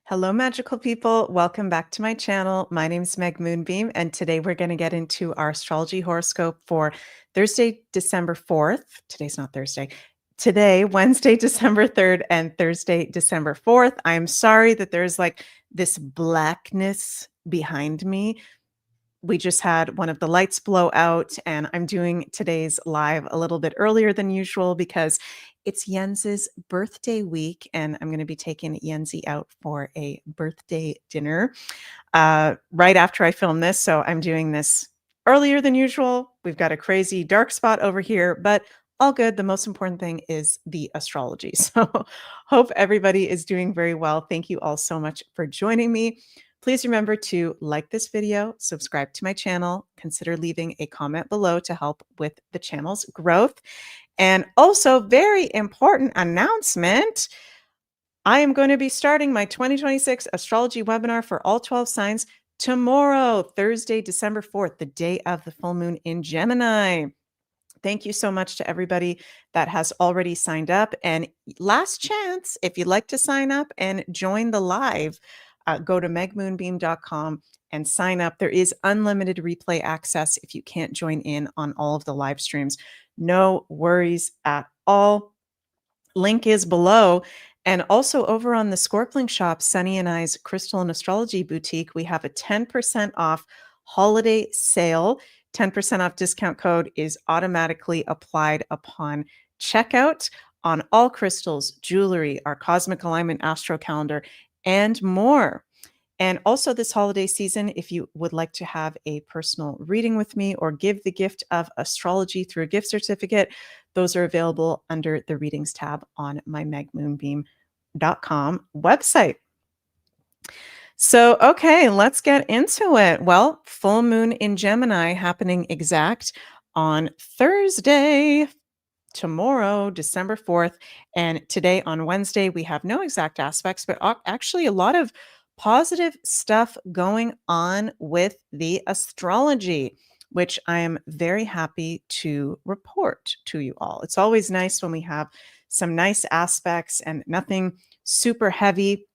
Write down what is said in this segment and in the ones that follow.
Hello, magical people. Welcome back to my channel. My name is Meg Moonbeam, and today we're going to get into our astrology horoscope for Thursday, December 4th. Today's not Thursday. Today, Wednesday, December 3rd, and Thursday, December 4th. I'm sorry that there's like this blackness behind me. We just had one of the lights blow out, and I'm doing today's live a little bit earlier than usual because it's Jens's birthday week, and I'm going to be taking Yenzi out for a birthday dinner right after I film this. So I'm doing this earlier than usual. We've got a crazy dark spot over here, but all good. The most important thing is the astrology. So hope everybody is doing very well. Thank you all so much for joining me. Please remember to like this video, subscribe to my channel, consider leaving a comment below to help with the channel's growth. And also, very important announcement, I am going to be starting my 2026 astrology webinar for all 12 signs tomorrow, Thursday, December 4th, the day of the full moon in Gemini. Thank you so much to everybody that has already signed up. And last chance, if you'd like to sign up and join the live, go to megmoonbeam.com and sign up. There is unlimited replay access if you can't join in on all of the live streams. No worries at all. Link is below. And also over on the Scorpling Shop, Sunny and I's Crystal and Astrology Boutique, we have a 10% off holiday sale. 10% off discount code is automatically applied upon checkout on all crystals, jewelry, our cosmic alignment astro calendar, and more. And also this holiday season, if you would like to have a personal reading with me or give the gift of astrology through a gift certificate, those are available under the readings tab on my megmoonbeam.com website. So, okay, let's get into it. Well, full moon in Gemini happening exact on Thursday, tomorrow, December 4th. And today on Wednesday, we have no exact aspects, but actually a lot of positive stuff going on with the astrology, which I am very happy to report to you all. It's always nice when we have some nice aspects and nothing super heavy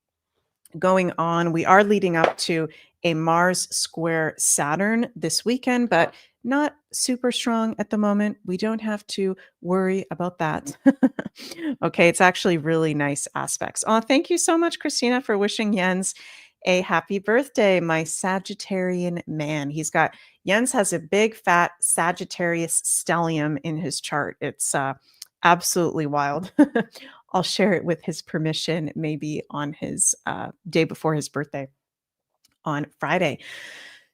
going on. We are leading up to a Mars square Saturn this weekend, but not super strong at the moment. We don't have to worry about that. Okay, it's actually really nice aspects. Oh, thank you so much, Christina, for wishing Jens a happy birthday, my Sagittarian man. Jens has a big fat Sagittarius stellium in his chart. It's absolutely wild. I'll share it with his permission, maybe on his day before his birthday on Friday.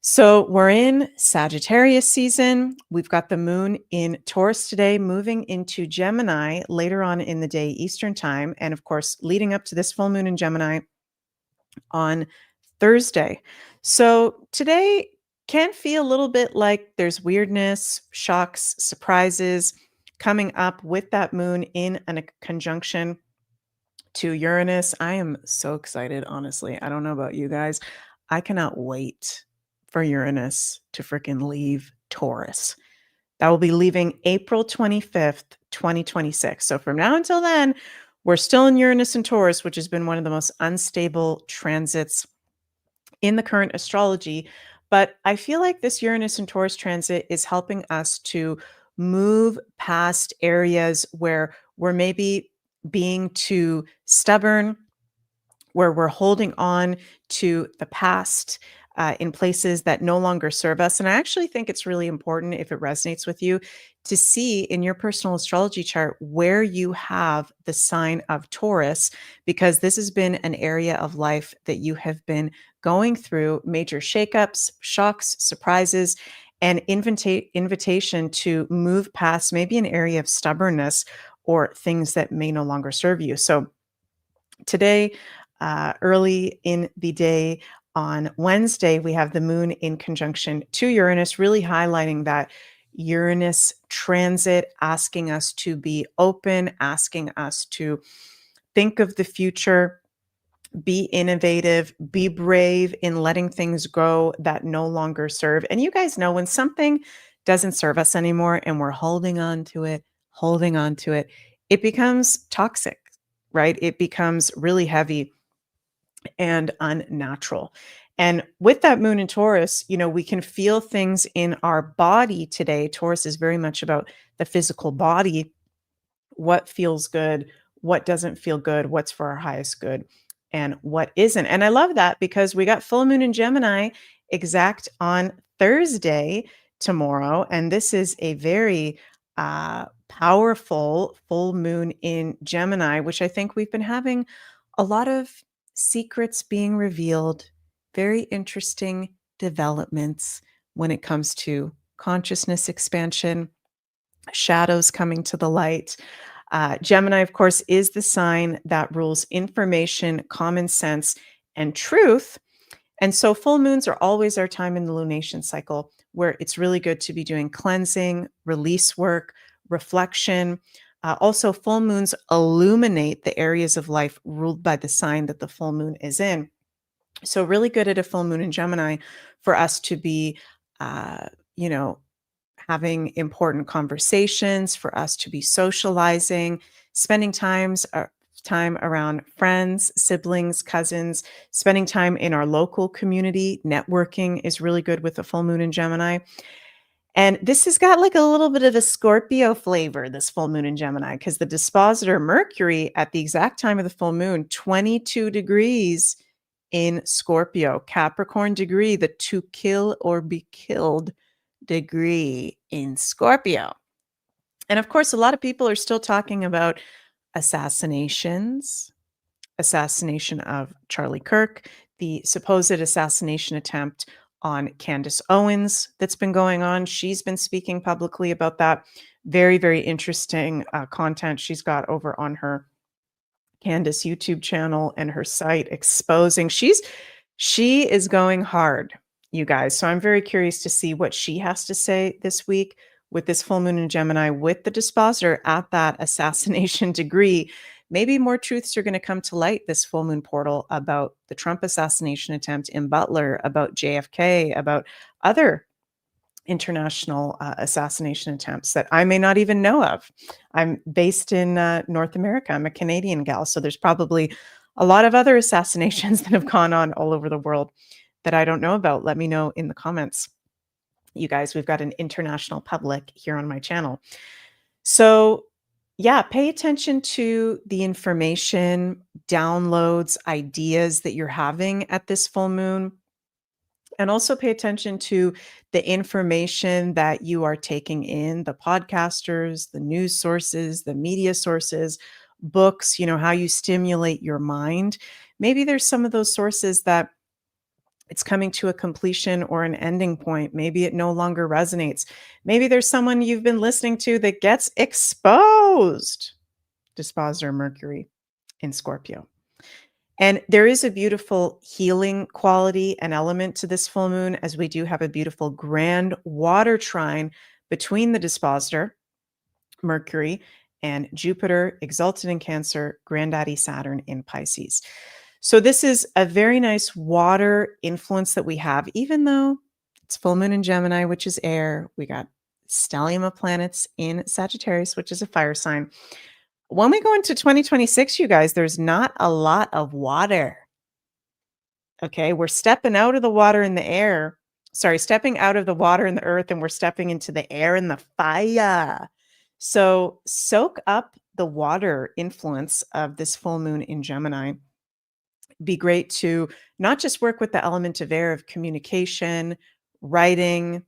So we're in Sagittarius season. We've got the moon in Taurus today, moving into Gemini later on in the day, Eastern time. And of course, leading up to this full moon in Gemini on Thursday. So today can feel a little bit like there's weirdness, shocks, surprises coming up with that moon in a conjunction to Uranus. I am so excited, honestly. I don't know about you guys. I cannot wait for Uranus to freaking leave Taurus. That will be leaving April 25th, 2026. So from now until then, we're still in Uranus and Taurus, which has been one of the most unstable transits in the current astrology. But I feel like this Uranus and Taurus transit is helping us to move past areas where we're maybe being too stubborn, where we're holding on to the past in places that no longer serve us. And I actually think it's really important, if it resonates with you, to see in your personal astrology chart where you have the sign of Taurus, because this has been an area of life that you have been going through major shakeups, shocks, surprises, and invitation to move past maybe an area of stubbornness or things that may no longer serve you. So today, early in the day on Wednesday, we have the moon in conjunction to Uranus, really highlighting that Uranus transit, asking us to be open, asking us to think of the future, be innovative, be brave in letting things go that no longer serve. And you guys know when something doesn't serve us anymore and we're holding on to it, it becomes toxic, right? It becomes really heavy. and unnatural. And with that moon in Taurus, we can feel things in our body today. Taurus is very much about the physical body, what feels good, what doesn't feel good, what's for our highest good, and what isn't. And I love that because we got full moon in Gemini exact on Thursday tomorrow. And this is a very powerful full moon in Gemini, which I think we've been having a lot of secrets being revealed, very interesting developments when it comes to consciousness expansion, shadows coming to the light. Gemini, of course, is the sign that rules information, common sense, and truth. And so full moons are always our time in the lunation cycle where it's really good to be doing cleansing, release work, reflection. Also, full moons illuminate the areas of life ruled by the sign that the full moon is in. So, really good at a full moon in Gemini for us to be, uh, you know, having important conversations, for us to be socializing, spending time around friends, siblings, cousins, spending time in our local community. Networking is really good with the full moon in Gemini. And this has got like a little bit of a Scorpio flavor, this full moon in Gemini, because the dispositor Mercury at the exact time of the full moon, 22 degrees in Scorpio, Capricorn degree, the to kill or be killed degree in Scorpio. And of course, a lot of people are still talking about assassinations, assassination of Charlie Kirk, the supposed assassination attempt on Candace Owens that's been going on. She's been speaking publicly about that. Very, very interesting content she's got over on her Candace YouTube channel and her site exposing. She is going hard, you guys. So I'm very curious to see what she has to say this week with this full moon in Gemini with the dispositor at that assassination degree. Maybe more truths are going to come to light this full moon portal about the Trump assassination attempt in Butler, about JFK, about other international assassination attempts that I may not even know of. I'm based in North America. I'm a Canadian gal, so there's probably a lot of other assassinations that have gone on all over the world that I don't know about. Let me know in the comments. You guys, we've got an international public here on my channel. So, yeah, pay attention to the information, downloads, ideas that you're having at this full moon. And also pay attention to the information that you are taking in, the podcasters, the news sources, the media sources, books, how you stimulate your mind. Maybe there's some of those sources that it's coming to a completion or an ending point. Maybe it no longer resonates. Maybe there's someone you've been listening to that gets exposed. Dispositor Mercury in Scorpio. And there is a beautiful healing quality and element to this full moon, as we do have a beautiful grand water trine between the dispositor, Mercury, and Jupiter, exalted in Cancer, granddaddy Saturn in Pisces. So this is a very nice water influence that we have, even though it's full moon in Gemini, which is air. We got stellium of planets in Sagittarius, which is a fire sign. When we go into 2026, you guys, there's not a lot of water. Okay, we're stepping out of the water and the air. Sorry, stepping out of the water and the earth, and we're stepping into the air and the fire. So soak up the water influence of this full moon in Gemini. Be great to not just work with the element of air of communication, writing,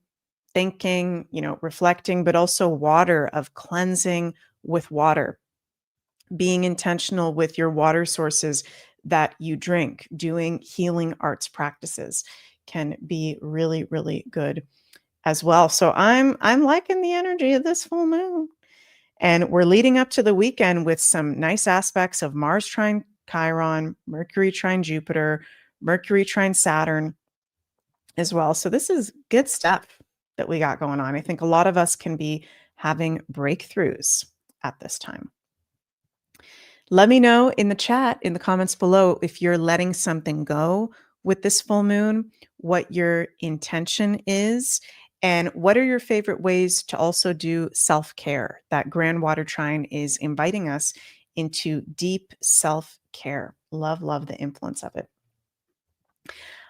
thinking, reflecting, but also water of cleansing with water. Being intentional with your water sources that you drink, doing healing arts practices can be really, really good as well. So I'm liking the energy of this full moon. And we're leading up to the weekend with some nice aspects of Mars trine Chiron, Mercury trine Jupiter, Mercury trine Saturn as well. So this is good stuff that we got going on. I think a lot of us can be having breakthroughs at this time. Let me know in the chat, in the comments below, if you're letting something go with this full moon, what your intention is, and what are your favorite ways to also do self-care. That grand water trine is inviting us into deep self-care. Love, love the influence of it.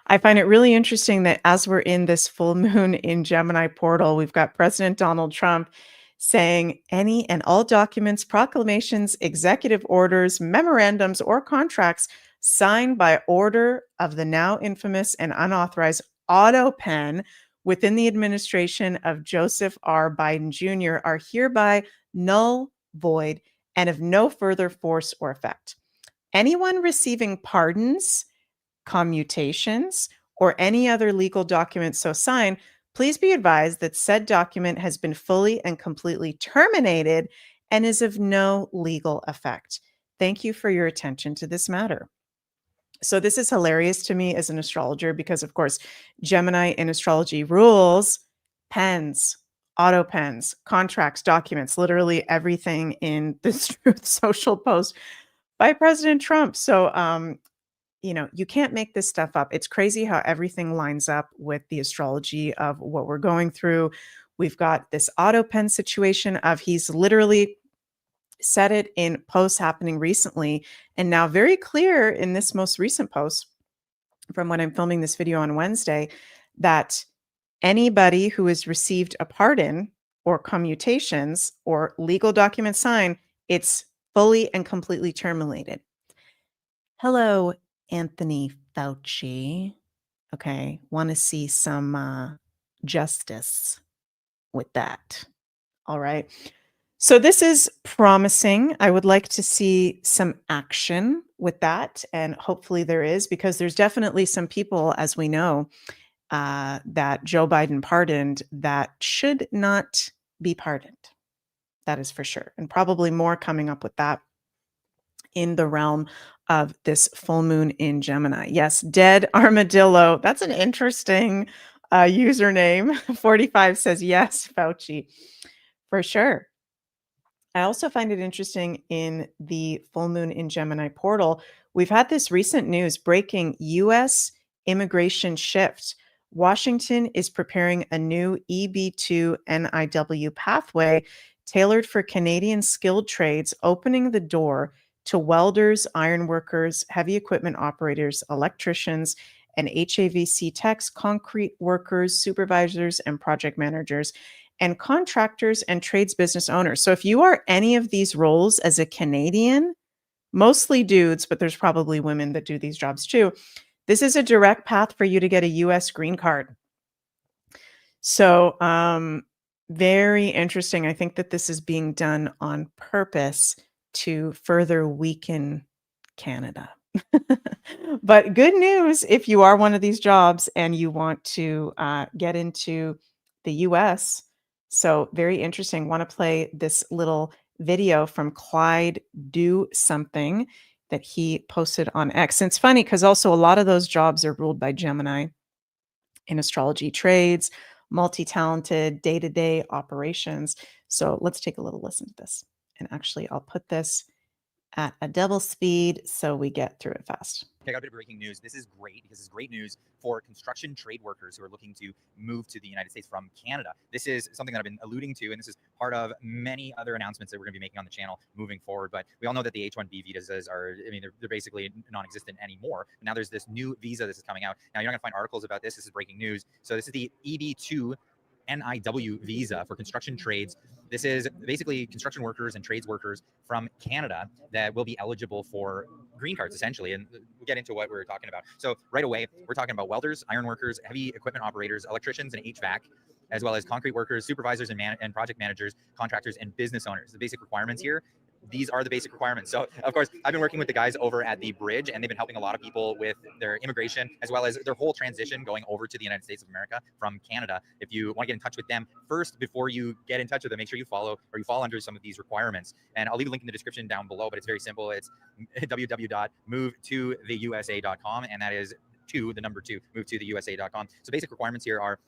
I find it really interesting that as we're in this full moon in Gemini portal, we've got President Donald Trump saying any and all documents, proclamations, executive orders, memorandums, or contracts signed by order of the now infamous and unauthorized auto pen within the administration of Joseph R. Biden Jr. are hereby null, void, and of no further force or effect. Anyone receiving pardons, commutations, or any other legal document so signed, please be advised that said document has been fully and completely terminated and is of no legal effect. Thank you for your attention to this matter. So, this is hilarious to me as an astrologer because, of course, Gemini in astrology rules pens, auto pens, contracts, documents, literally everything in this Truth Social post by President Trump. So, you can't make this stuff up. It's crazy how everything lines up with the astrology of what we're going through. We've got this auto pen situation of he's literally said it in posts happening recently, and now very clear in this most recent post from when I'm filming this video on Wednesday that anybody who has received a pardon or commutations or legal document signed, it's fully and completely terminated. Hello, Anthony Fauci. Okay, want to see some justice with that. All right. So this is promising. I would like to see some action with that, and hopefully there is, because there's definitely some people, as we know, that Joe Biden pardoned that should not be pardoned. That is for sure, and probably more coming up with that in the realm of this full moon in Gemini. Yes, Dead Armadillo. That's an interesting username. 45 says yes, Fauci, for sure. I also find it interesting in the full moon in Gemini portal. We've had this recent news breaking US immigration shift. Washington is preparing a new EB2 NIW pathway tailored for Canadian skilled trades, opening the door to welders, ironworkers, heavy equipment operators, electricians, and HAVC techs, concrete workers, supervisors, and project managers, and contractors and trades business owners. So if you are any of these roles as a Canadian, mostly dudes, but there's probably women that do these jobs too, this is a direct path for you to get a US green card. So, very interesting. I think that this is being done on purpose to further weaken Canada. But good news if you are one of these jobs and you want to get into the US. So, very interesting. Want to play this little video from Clyde Do Something that he posted on X. And it's funny because also a lot of those jobs are ruled by Gemini in astrology trades, multi-talented day-to-day operations. So let's take a little listen to this. And actually, I'll put this at a double speed so we get through it fast. I got a bit of breaking news. This is great because it's great news for construction trade workers who are looking to move to the United States from Canada. This is something that I've been alluding to, and this is part of many other announcements that we're going to be making on the channel moving forward. But we all know that the H-1B visas are, they're basically non-existent anymore. Now there's this new visa that is coming out. Now you're not going to find articles about this. This is breaking news. So this is the EB2 NIW visa for construction trades. This is basically construction workers and trades workers from Canada that will be eligible for green cards, essentially. And we'll get into what we're talking about. So right away, we're talking about welders, iron workers, heavy equipment operators, electricians, and HVAC, as well as concrete workers, supervisors, and project managers, contractors, and business owners. The basic requirements here, these are the basic requirements. So of course, I've been working with the guys over at the bridge, and they've been helping a lot of people with their immigration, as well as their whole transition going over to the United States of America from Canada. If you want to get in touch with them first, before you get in touch with them, make sure you follow or you fall under some of these requirements. And I'll leave a link in the description down below, but it's very simple. It's www.movetotheusa.com, and that is the number 2, movetotheusa.com. So basic requirements here are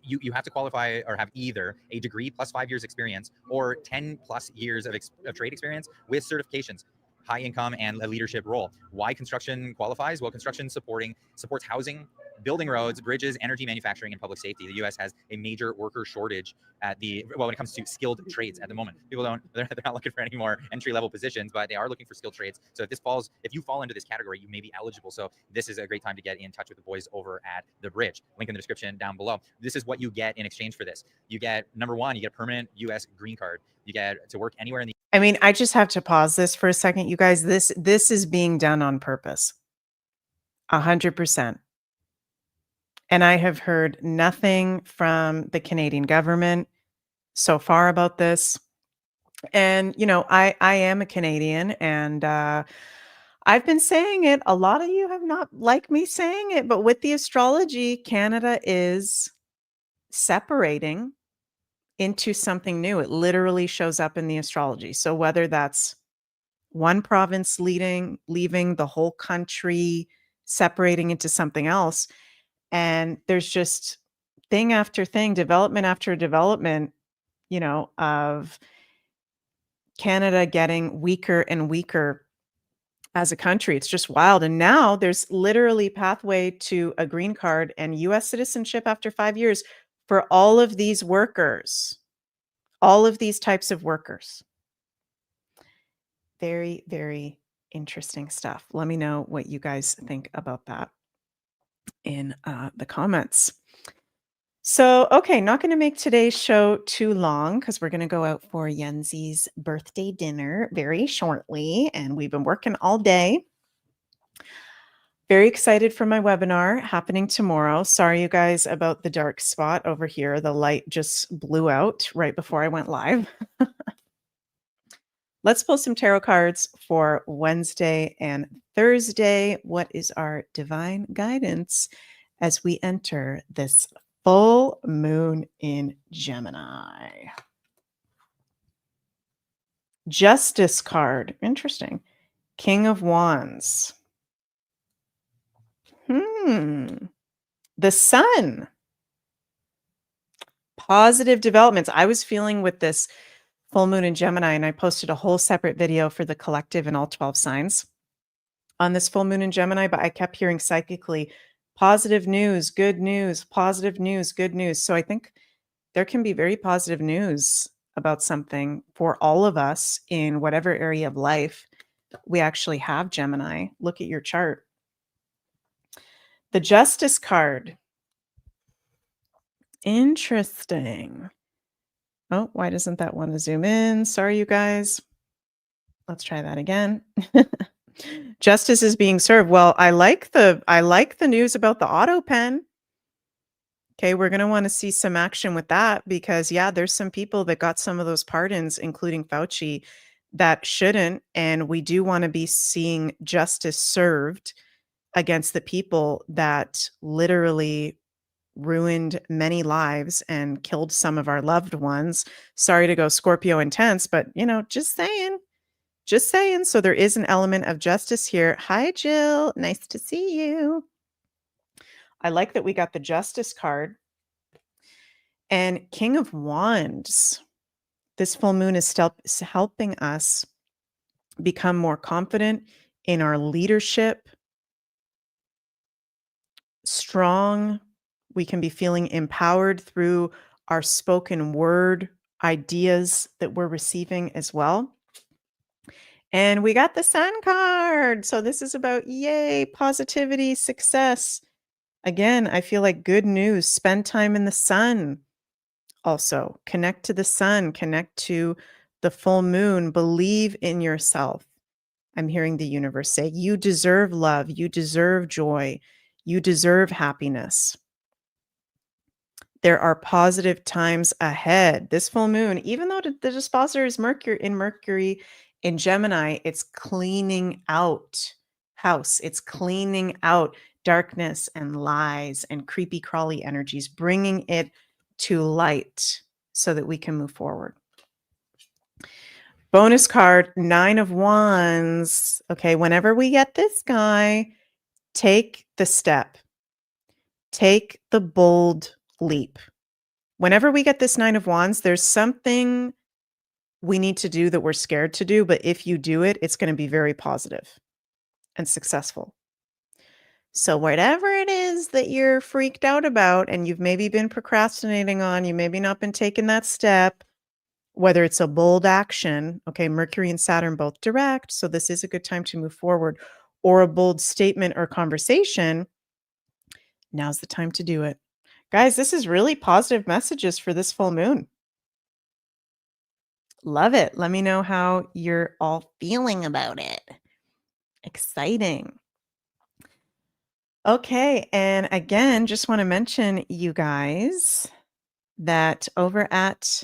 you have to qualify or have either a degree plus 5 years experience or 10 plus years of trade experience with certifications. high income and a leadership role. Why construction qualifies? Well, construction supports housing, building roads, bridges, energy, manufacturing, and public safety. The U.S. has a major worker shortage when it comes to skilled trades at the moment. People they're not looking for any more entry level positions, but they are looking for skilled trades. So if you fall into this category, you may be eligible. So this is a great time to get in touch with the boys over at The Bridge. Link in the description down below. This is what you get in exchange for this. You get, number one, you get a permanent U.S. green card. You get to work anywhere in the I mean, I just have to pause this for a second, you guys. This is being done on purpose. 100%. And I have heard nothing from the Canadian government so far about this. And, I am a Canadian, and I've been saying it. A lot of you have not liked me saying it, but with the astrology, Canada is separating into something new. It literally shows up in the astrology. So whether that's one province leaving the whole country, separating into something else, and there's just thing after thing, development after development, of Canada getting weaker and weaker as a country. It's just wild. And now there's literally pathway to a green card and US citizenship after 5 years for all of these workers, all of these types of workers. Very, very interesting stuff. Let me know what you guys think about that in the comments. So, okay, not going to make today's show too long because we're going to go out for Yenzi's birthday dinner very shortly, and we've been working all day. Very excited for my webinar happening tomorrow. Sorry, you guys, about the dark spot over here. The light just blew out right before I went live. Let's pull some tarot cards for Wednesday and Thursday. What is our divine guidance as we enter this full moon in Gemini? Justice card. Interesting. King of Wands. The Sun. Positive developments. I was feeling with this full moon in Gemini, and I posted a whole separate video for the collective and all 12 signs on this full moon in Gemini, but I kept hearing psychically positive news, good news, positive news, good news. So I think there can be very positive news about something for all of us in whatever area of life we actually have Gemini. Look at your chart. The Justice card. Interesting. Oh, why doesn't that want to zoom in? Sorry, you guys. Let's try that again. Justice is being served. Well, I like the news about the auto pen. Okay, we're going to want to see some action with that because there's some people that got some of those pardons, including Fauci, that shouldn't, and we do want to be seeing justice served against the people that literally ruined many lives and killed some of our loved ones. Sorry to go Scorpio intense, but just saying. Just saying. So there is an element of justice here. Hi, Jill. Nice to see you. I like that we got the Justice card. And King of Wands. This full moon is helping us become more confident in our leadership, strong. We can be feeling empowered through our spoken word ideas that we're receiving as well. And we got the Sun card. So this is about, yay, positivity, success. Again, I feel like good news. Spend time in the sun. Also, connect to the sun, connect to the full moon, believe in yourself. I'm hearing the universe say, you deserve love, you deserve joy, you deserve happiness. There are positive times ahead. This full moon, even though the dispositor is Mercury in Gemini, it's cleaning out house. It's cleaning out darkness and lies and creepy crawly energies, bringing it to light so that we can move forward. Bonus card, 9 of Wands. Okay, whenever we get this guy, take the step. Take the bold leap. Whenever we get this 9 of Wands, there's something we need to do that we're scared to do, but if you do it, it's going to be very positive and successful. So whatever it is that you're freaked out about and you've maybe been procrastinating on, you maybe not been taking that step, whether it's a bold action, okay, Mercury and Saturn both direct, so this is a good time to move forward, or a bold statement or conversation, now's the time to do it. Guys, this is really positive messages for this full moon. Love it. Let me know how you're all feeling about it. Exciting. Okay, and again, just want to mention, you guys, that over at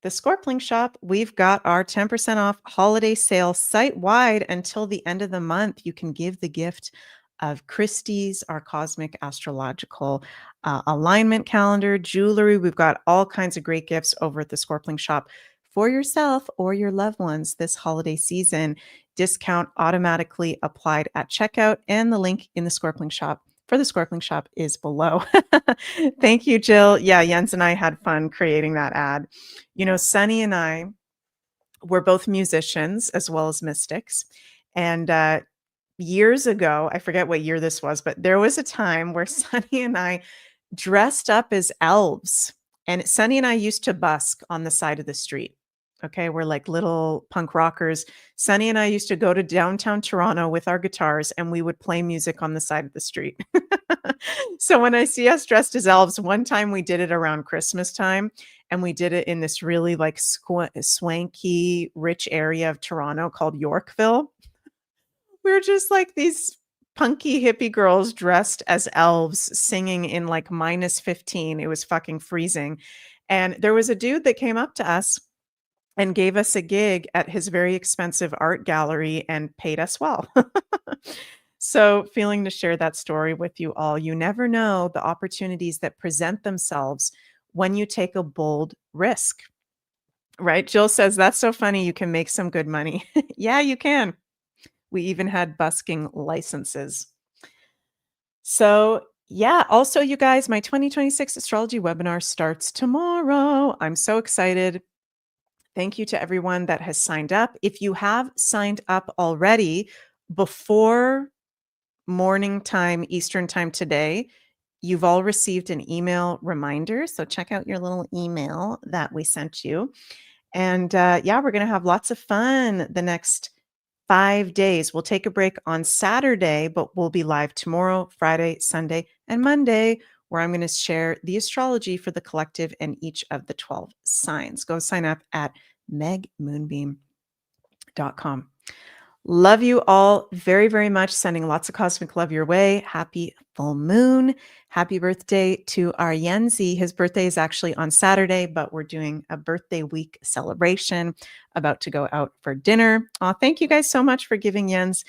the Scorpling Shop, we've got our 10% off holiday sale site-wide until the end of the month. You can give the gift of Christie's, our cosmic astrological alignment calendar, jewelry. We've got all kinds of great gifts over at the Scorpling Shop for yourself or your loved ones this holiday season. Discount automatically applied at checkout, and the link in the Scorpling Shop for the Scorpling Shop is below. Thank you, Jill. Yeah, Jens and I had fun creating that ad. You know, Sunny and I were both musicians as well as mystics. And years ago, I forget what year this was, but there was a time where Sunny and I dressed up as elves. And Sunny and I used to busk on the side of the street. Okay, we're like little punk rockers. Sunny and I used to go to downtown Toronto with our guitars and we would play music on the side of the street. So when I see us dressed as elves, one time we did it around Christmas time and we did it in this really like swanky, rich area of Toronto called Yorkville. We were just like these punky hippie girls dressed as elves singing in like -15. It was fucking freezing. And there was a dude that came up to us and gave us a gig at his very expensive art gallery and paid us well. So, feeling to share that story with you all. You never know the opportunities that present themselves when you take a bold risk, right? Jill says, that's so funny. You can make some good money. Yeah, you can. We even had busking licenses. So, yeah, also, you guys, my 2026 astrology webinar starts tomorrow. I'm so excited. Thank you to everyone that has signed up. If you have signed up already before morning time, Eastern time today, you've all received an email reminder. So check out your little email that we sent you. And yeah, we're going to have lots of fun the next 5 days. We'll take a break on Saturday, but we'll be live tomorrow, Friday, Sunday, and Monday, where I'm going to share the astrology for the collective and each of the 12 signs. Go sign up at megmoonbeam.com. Love you all very, very much. Sending lots of cosmic love your way. Happy full moon. Happy birthday to our Yenzi. His birthday is actually on Saturday, but we're doing a birthday week celebration. About to go out for dinner. Thank you guys so much for giving Jens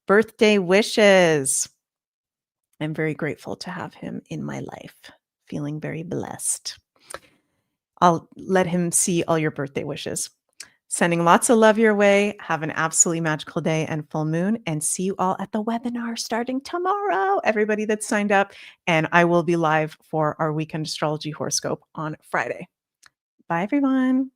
birthday wishes. I'm very grateful to have him in my life. Feeling very blessed. I'll let him see all your birthday wishes. Sending lots of love your way. Have an absolutely magical day and full moon, and see you all at the webinar starting tomorrow. Everybody that's signed up, and I will be live for our weekend astrology horoscope on Friday. Bye, everyone.